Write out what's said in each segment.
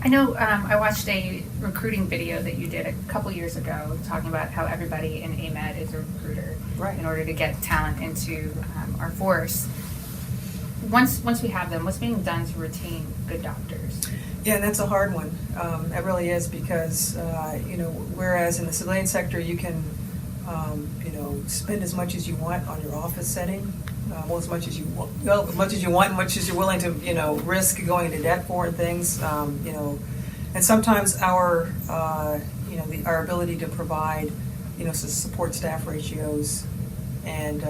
I know I watched a recruiting video that you did a couple years ago talking about how everybody in AMED is a recruiter in order to get talent into our force. Once we have them, what's being done to retain good doctors? Yeah, and that's a hard one. It really is because, whereas in the civilian sector you can, spend as much as you want on your office setting, as much as you want, as much as you're willing to, risk going into debt for and things, and sometimes our ability to provide, support staff ratios and,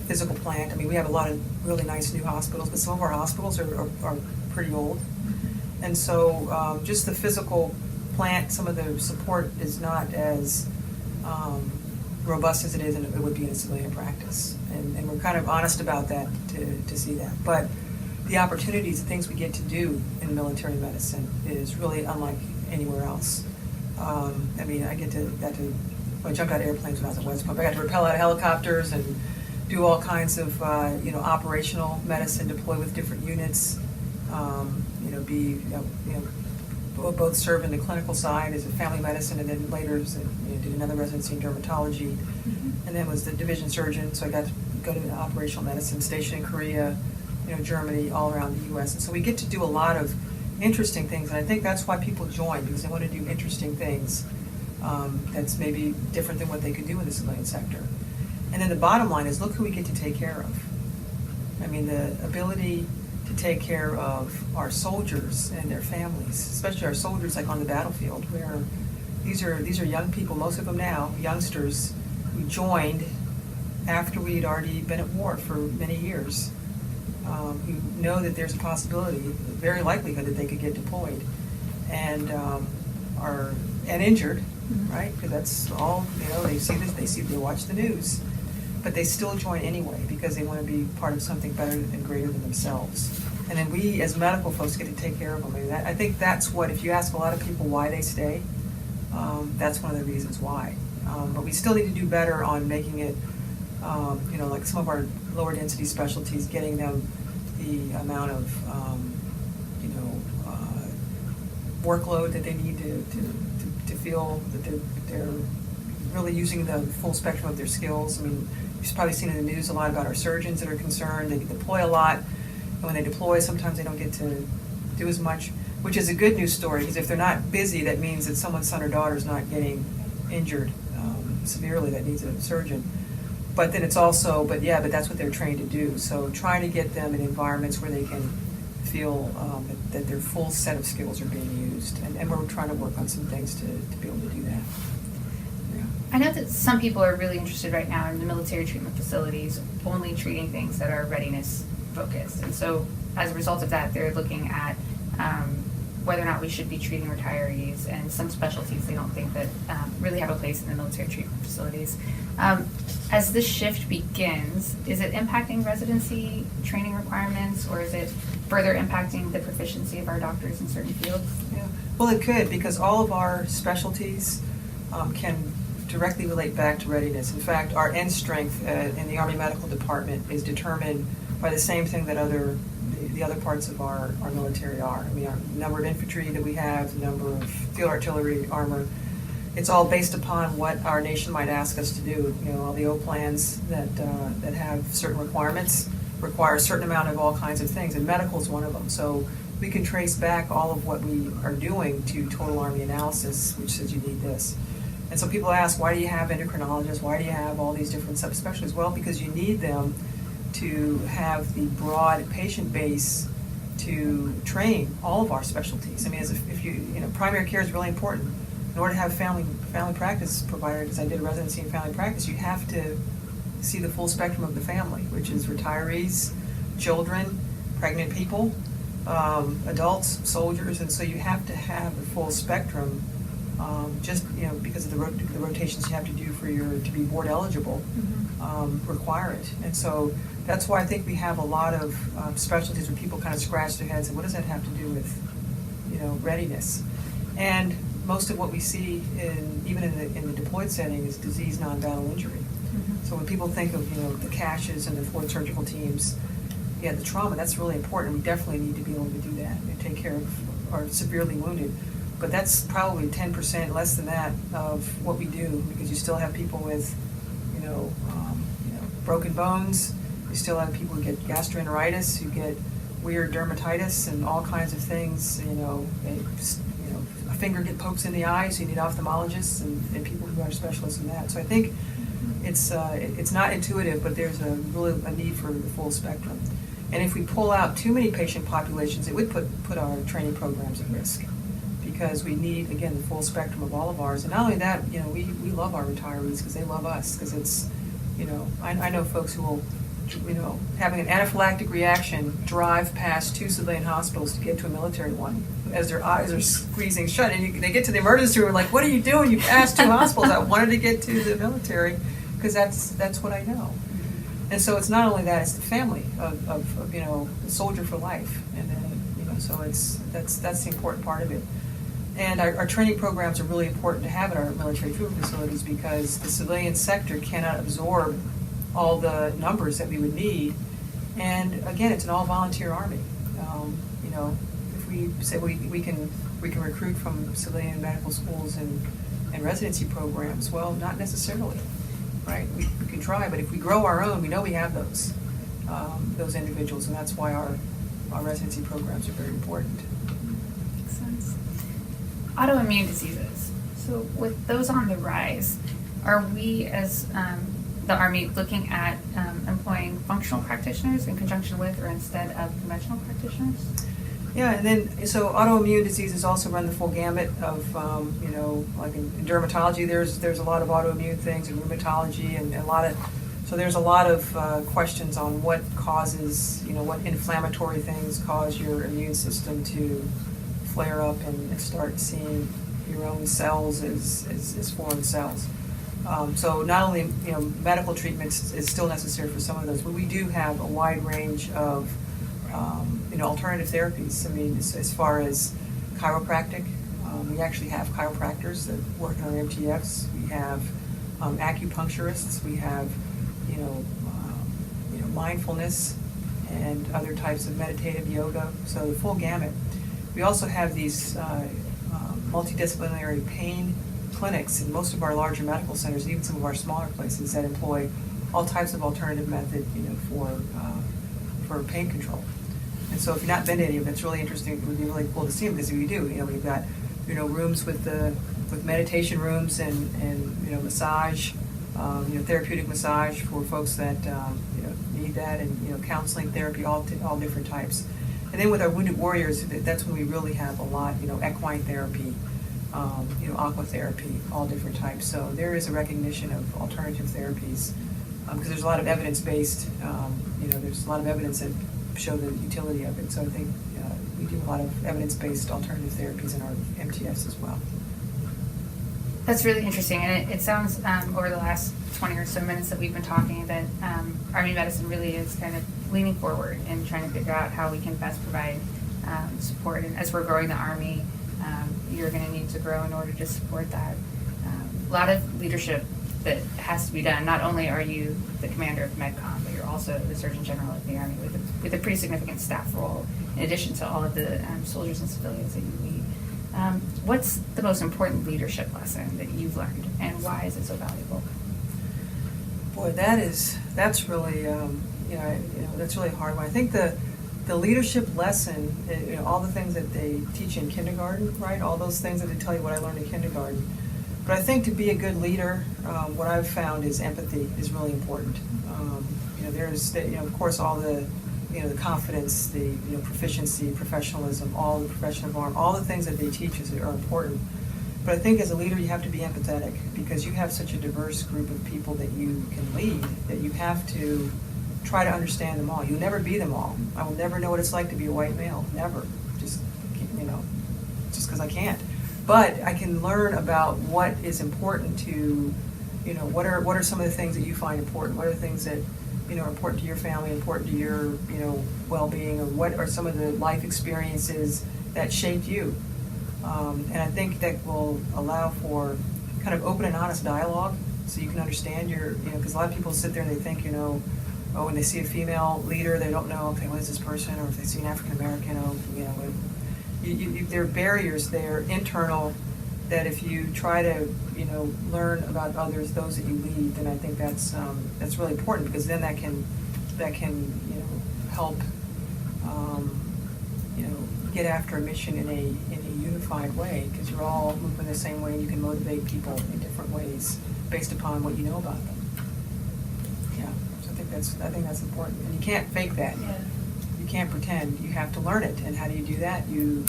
physical plant. I mean, we have a lot of really nice new hospitals, but some of our hospitals are pretty old. And so just the physical plant, some of the support is not as robust as it is, and it would be in a civilian practice. And we're kind of honest about that to see that. But the opportunities, the things we get to do in military medicine is really unlike anywhere else. I jumped out of airplanes when I was at West Point. I got to rappel out of helicopters and do all kinds of operational medicine, deploy with different units. Both serve in the clinical side as a family medicine, and then later did another residency in dermatology, and then was the division surgeon. So I got to go to operational medicine, stationed in Korea, Germany, all around the U.S. And so we get to do a lot of interesting things, and I think that's why people join, because they want to do interesting things that's maybe different than what they could do in the civilian sector. And then the bottom line is, look who we get to take care of. I mean, the ability to take care of our soldiers and their families, especially our soldiers like on the battlefield, where these are young people, most of them now, youngsters, who joined after we'd already been at war for many years, who know that there's a possibility, very likelihood that they could get deployed and are injured, right? Because that's all, they see this, they watch the news. But they still join anyway because they want to be part of something better and greater than themselves. And then we, as medical folks, get to take care of them. I mean, I think that's what, if you ask a lot of people why they stay, that's one of the reasons why. But we still need to do better on making it, like some of our lower density specialties, getting them the amount of, workload that they need to feel that they're really using the full spectrum of their skills. I mean, you've probably seen in the news a lot about our surgeons that are concerned. They deploy a lot, and when they deploy, sometimes they don't get to do as much, which is a good news story, because if they're not busy, that means that someone's son or daughter is not getting injured severely that needs a surgeon. But then it's also, but that's what they're trained to do. So trying to get them in environments where they can feel that their full set of skills are being used. And we're trying to work on some things to be able to do that. I know that some people are really interested right now in the military treatment facilities only treating things that are readiness focused. And so as a result of that, they're looking at whether or not we should be treating retirees and some specialties they don't think that really have a place in the military treatment facilities. As this shift begins, is it impacting residency training requirements, or is it further impacting the proficiency of our doctors in certain fields? Yeah. Well, it could, because all of our specialties can directly relate back to readiness. In fact, our end strength in the Army Medical Department is determined by the same thing that the other parts of our military are. I mean, our number of infantry that we have, the number of field artillery, armor, it's all based upon what our nation might ask us to do. All the O plans that have certain requirements require a certain amount of all kinds of things, and medical is one of them. So we can trace back all of what we are doing to Total Army Analysis, which says you need this. And so people ask, why do you have endocrinologists? Why do you have all these different subspecialties? Well, because you need them to have the broad patient base to train all of our specialties. I mean, primary care is really important. In order to have family practice provider, because I did a residency in family practice, you have to see the full spectrum of the family, which is retirees, children, pregnant people, adults, soldiers, and so you have to have the full spectrum. Because of the rotations you have to do to be board eligible, require it. And so that's why I think we have a lot of specialties where people kind of scratch their heads and what does that have to do with, readiness? And most of what we see even in the deployed setting is disease non-battle injury. So when people think of the CASHs and the forward surgical teams, the trauma, that's really important. We definitely need to be able to do that and take care of are severely wounded. But that's probably 10%, less than that, of what we do, because you still have people with, broken bones. You still have people who get gastroenteritis, who get weird dermatitis and all kinds of things. A finger pokes in the eye, so you need ophthalmologists and people who are specialists in that. So I think it's not intuitive, but there's a need for the full spectrum. And if we pull out too many patient populations, it would put our training programs at risk, because we need, again, the full spectrum of all of ours. And not only that, we love our retirees because they love us, because it's, I know folks who will, having an anaphylactic reaction, drive past 2 civilian hospitals to get to a military one as their eyes are squeezing shut. And they get to the emergency room, like, what are you doing? You passed 2 hospitals. I wanted to get to the military because that's what I know. And so it's not only that, it's the family of a soldier for life. And then, so that's the important part of it. And our training programs are really important to have at our military treatment facilities, because the civilian sector cannot absorb all the numbers that we would need. And again, it's an all-volunteer Army. If we say we can recruit from civilian medical schools and residency programs, well, not necessarily, right? We can try, but if we grow our own, we know we have those individuals, and that's why our residency programs are very important. Makes sense. Autoimmune diseases. So with those on the rise, are we as the Army looking at employing functional practitioners in conjunction with or instead of conventional practitioners? Yeah, and then so autoimmune diseases also run the full gamut of, like in dermatology, there's a lot of autoimmune things, in rheumatology, and so there's a lot of questions on what causes, what inflammatory things cause your immune system to flare up and start seeing your own cells as foreign cells. So not only medical treatments is still necessary for some of those, but we do have a wide range of alternative therapies. I mean, as far as chiropractic, we actually have chiropractors that work in our MTFs. We have acupuncturists. We have mindfulness and other types of meditative yoga. So the full gamut. We also have these multidisciplinary pain clinics in most of our larger medical centers, and even some of our smaller places that employ all types of alternative method, for pain control. And so if you've not been to any of them, it's really interesting. It would be really cool to see them, because we do. We've got rooms with meditation rooms and massage, therapeutic massage for folks that need that, and counseling therapy, all different types. And then with our wounded warriors, that's when we really have a lot, equine therapy, aqua therapy, all different types. So there is a recognition of alternative therapies, because there's a lot of evidence-based, there's a lot of evidence that show the utility of it. So I think we do a lot of evidence-based alternative therapies in our MTFs as well. That's really interesting, and it sounds over the last 20 or so minutes that we've been talking that Army medicine really is kind of leaning forward and trying to figure out how we can best provide support. And as we're growing the Army, you're going to need to grow in order to support that. A lot of leadership that has to be done. Not only are you the commander of MedCom, but you're also the Surgeon General of the Army with a pretty significant staff role, in addition to all of the soldiers and civilians that you lead. What's the most important leadership lesson that you've learned, and why is it so valuable? Boy, that's really that's really a hard one. I think the leadership lesson, all the things that they teach in kindergarten, right? All those things that they tell you what I learned in kindergarten. But I think to be a good leader, what I've found is empathy is really important. There's of course all the the confidence, the proficiency, professionalism, all the profession of arm, all the things that they teach us are important. But I think as a leader, you have to be empathetic, because you have such a diverse group of people that you can lead, that you have to try to understand them all. You'll never be them all. I will never know what it's like to be a white male, never. Just because I can't. But I can learn about what is important to, what are some of the things that you find important? What are the things that are important to your family, important to your well-being, or what are some of the life experiences that shaped you? And I think that will allow for kind of open and honest dialogue, so you can understand because a lot of people sit there and they think, when they see a female leader, they don't know, okay, what is this person? Or if they see an African American, there are barriers there, internal, that if you try to, learn about others, those that you lead, then I think that's really important, because then that can help, get after a mission in a unified way, because you're all moving the same way, and you can motivate people in different ways based upon what you know about them. Yeah, so I think that's important, and you can't fake that. Yeah. You can't pretend. You have to learn it, and how do you do that? You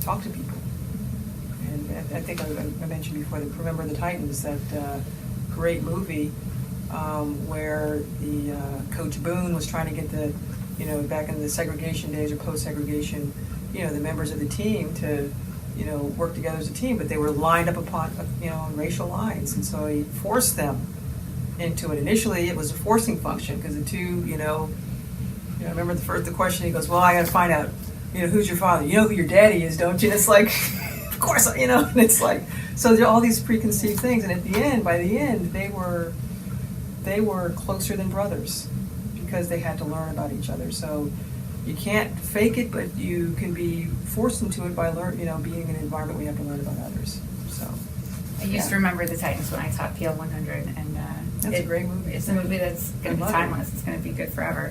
talk to people. And I think I mentioned before, Remember the Titans, that great movie where the Coach Boone was trying to get the, back in the segregation days or post-segregation, the members of the team to, work together as a team, but they were lined up upon, on racial lines, and so he forced them into it. Initially, it was a forcing function, because the two, I remember the question, he goes, well, I got to find out, who's your father? You know who your daddy is, don't you? And it's like, of course, and it's like, so there are all these preconceived things, and by the end, they were closer than brothers, because they had to learn about each other. So you can't fake it, but you can be forced into it by being in an environment where you have to learn about others. So I used to Remember the Titans when I taught PL 100, and that's a great movie. It's a movie that's going to be timeless. It's going to be good forever.